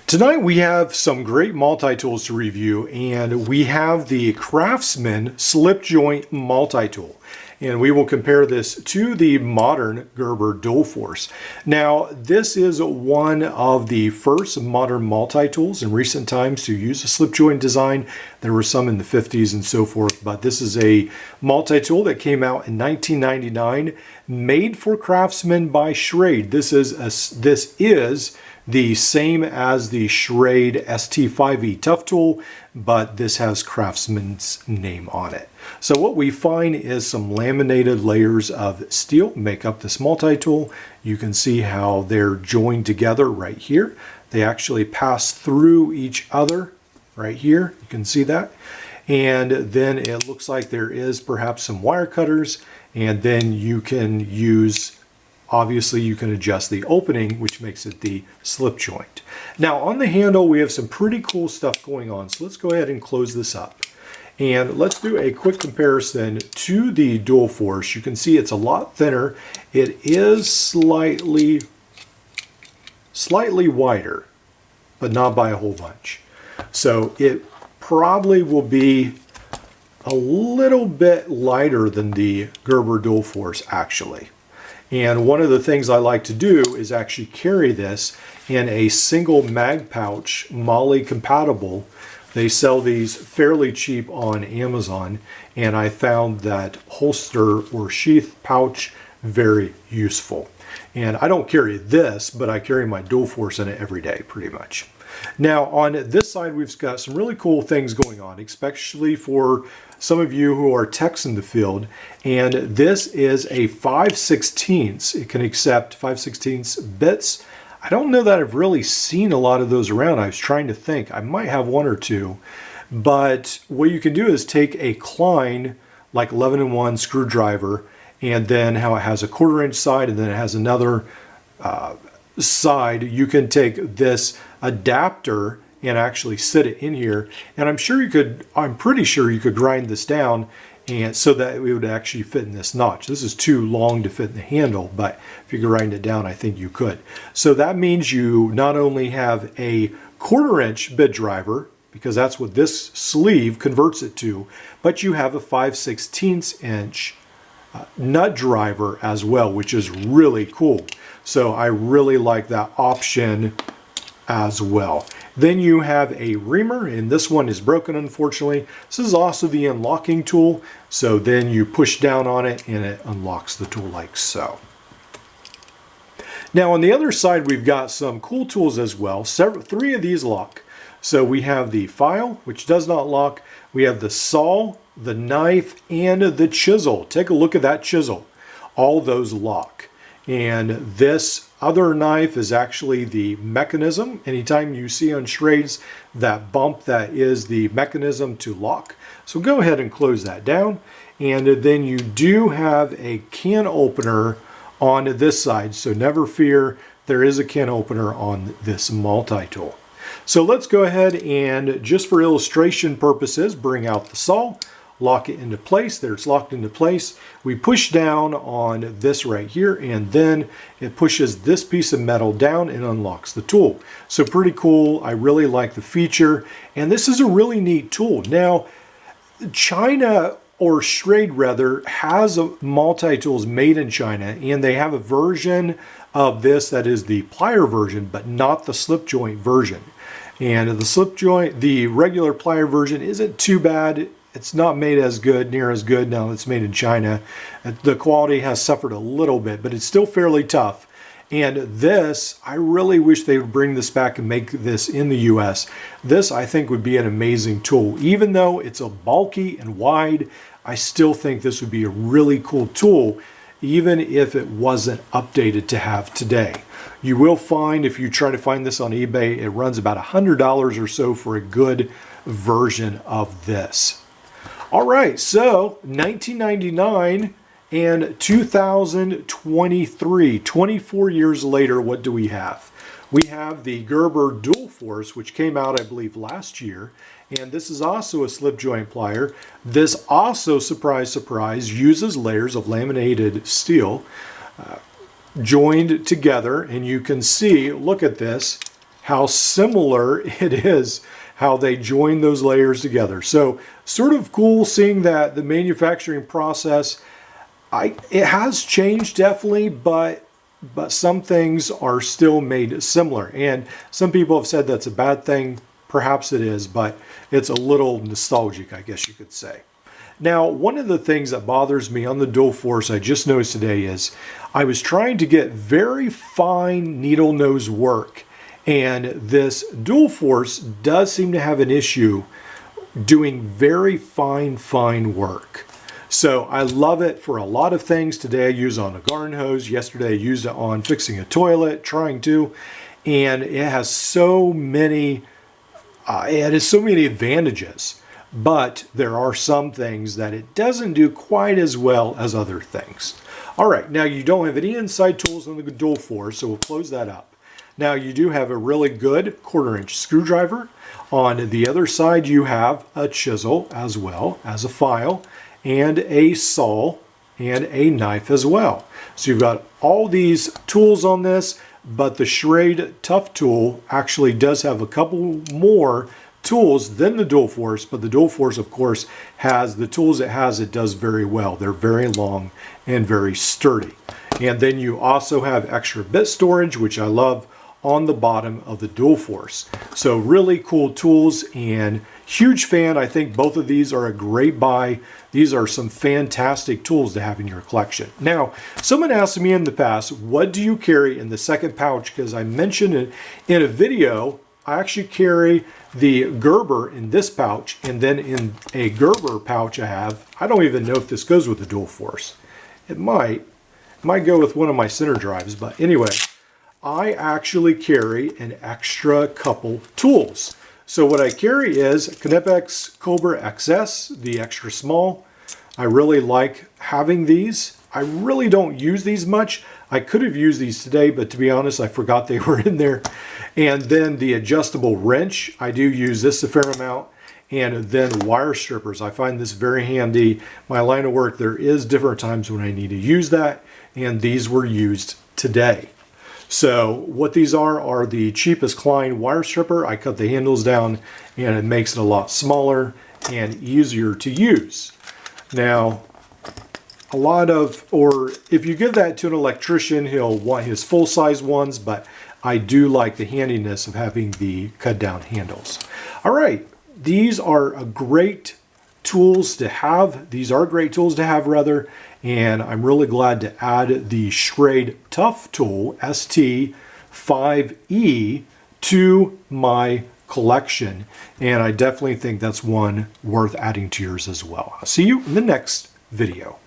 Tonight we have some great multi-tools to review, and we have the Craftsman slip joint multi-tool. And we will compare this to the modern Gerber dual force. Now, this is one of the first modern multi-tools in recent times to use a slip joint design. There were some in the 50s and so forth, but this is a multi-tool that came out in 1999, made for Craftsman by Schrade. This is the same as the Schrade ST5E Tough Tool, but this has Craftsman's name on it. So what we find is some laminated layers of steel make up this multi-tool. You can see how they're joined together right here. They actually pass through each other right here. You can see that. And then it looks like there is perhaps some wire cutters, and then you can use, obviously you can adjust the opening, which makes it the slip joint. Now on the handle, we have some pretty cool stuff going on. So let's go ahead and close this up. And let's do a quick comparison to the dual force. You can see it's a lot thinner. It is slightly wider, but not by a whole bunch. So it probably will be a little bit lighter than the Gerber dual force actually. And one of the things I like to do is actually carry this in a single mag pouch, MOLLE compatible. They sell these fairly cheap on Amazon, and I found that holster or sheath pouch very useful. And I don't carry this, but I carry my dual force in it every day pretty much. Now on this side, we've got some really cool things going on, especially for some of you who are techs in the field. And this is a 5/16. It can accept 5/16 bits. I don't know that I've really seen a lot of those around. I was trying to think. I might have one or two. But what you can do is take a Klein, like 11-in-1 screwdriver, and then how it has a 1/4-inch side and then it has another side. You can take this adapter and actually sit it in here. And I'm pretty sure you could grind this down and so that it would actually fit in this notch. This is too long to fit in the handle, but if you could grind it down, I think you could. So that means you not only have a 1/4-inch bit driver, because that's what this sleeve converts it to, but you have a 5/16-inch nut driver as well, which is really cool. So I really like that option as well. Then you have a reamer, and this one is broken unfortunately. This is also the unlocking tool. So then you push down on it and it unlocks the tool like so. Now on the other side, we've got some cool tools as well. Three of these lock. So we have the file, which does not lock. We have the saw, the knife, and the chisel. Take a look at that chisel. All those lock. And this other knife is actually the mechanism. Anytime you see on Schrade's that bump, that is the mechanism to lock. So go ahead and close that down. And then you do have a can opener on this side. So never fear, there is a can opener on this multi-tool. So let's go ahead and, just for illustration purposes, bring out the saw. Lock it into place. There, it's locked into place. We push down on this right here, and then it pushes this piece of metal down and unlocks the tool. So pretty cool. I really like the feature, and this is a really neat tool. Now, China, or Schrade rather, has multi-tools made in China, and they have a version of this that is the plier version, but not the slip joint version. And the slip joint, the regular plier version, isn't too bad. It's not made as good, near as good now it's made in China. The quality has suffered a little bit, but it's still fairly tough. And this, I really wish they would bring this back and make this in the US. This, I think, would be an amazing tool. Even though it's a bulky and wide, I still think this would be a really cool tool, even if it wasn't updated to have today. You will find, if you try to find this on eBay, it runs about $100 or so for a good version of this. All right, so 1999 and 2023, 24 years later, what do we have? We have the Gerber dual force, which came out, I believe, last year. And this is also a slip joint plier. This also, surprise, surprise, uses layers of laminated steel joined together. And you can see, look at this, how similar it is how they join those layers together. So sort of cool seeing that the manufacturing process, it has changed definitely, but some things are still made similar. And some people have said that's a bad thing. Perhaps it is, but it's a little nostalgic, I guess you could say. Now, one of the things that bothers me on the Dual Force I just noticed today is I was trying to get very fine needle nose work, and this Dual Force does seem to have an issue doing very fine work. So I love it for a lot of things. Today I use it on a garden hose. Yesterday I used it on fixing a toilet, trying to, and it has so many advantages. But there are some things that it doesn't do quite as well as other things. All right, now you don't have any inside tools on the Dual Force, so we'll close that up. Now you do have a really good 1/4-inch screwdriver. On the other side you have a chisel as well as a file and a saw and a knife as well. So you've got all these tools on this, but the Schrade Tough tool actually does have a couple more tools than the Dual Force, but the Dual Force, of course, has the tools it has, it does very well. They're very long and very sturdy. And then you also have extra bit storage, which I love, on the bottom of the Dual Force. So really cool tools, and huge fan. I think both of these are a great buy. These are some fantastic tools to have in your collection. Now, someone asked me in the past, what do you carry in the second pouch? Because I mentioned it in a video, I actually carry the Gerber in this pouch, and then in a Gerber pouch I don't even know if this goes with the Dual Force. It might go with one of my center drives, but anyway, I actually carry an extra couple tools. So what I carry is Knipex Cobra XS, the extra small. I really like having these. I really don't use these much. I could have used these today, but to be honest, I forgot they were in there. And then the adjustable wrench, I do use this a fair amount. And then wire strippers, I find this very handy. My line of work, there is different times when I need to use that, and these were used today. So what these are the cheapest Klein wire stripper. I cut the handles down and it makes it a lot smaller and easier to use. Now, if you give that to an electrician, he'll want his full-size ones, but I do like the handiness of having the cut-down handles. All right, these are great tools to have. These are great tools to have, rather, and I'm really glad to add the Schrade Tough tool, ST5E, to my collection, and I definitely think that's one worth adding to yours as well. I'll see you in the next video.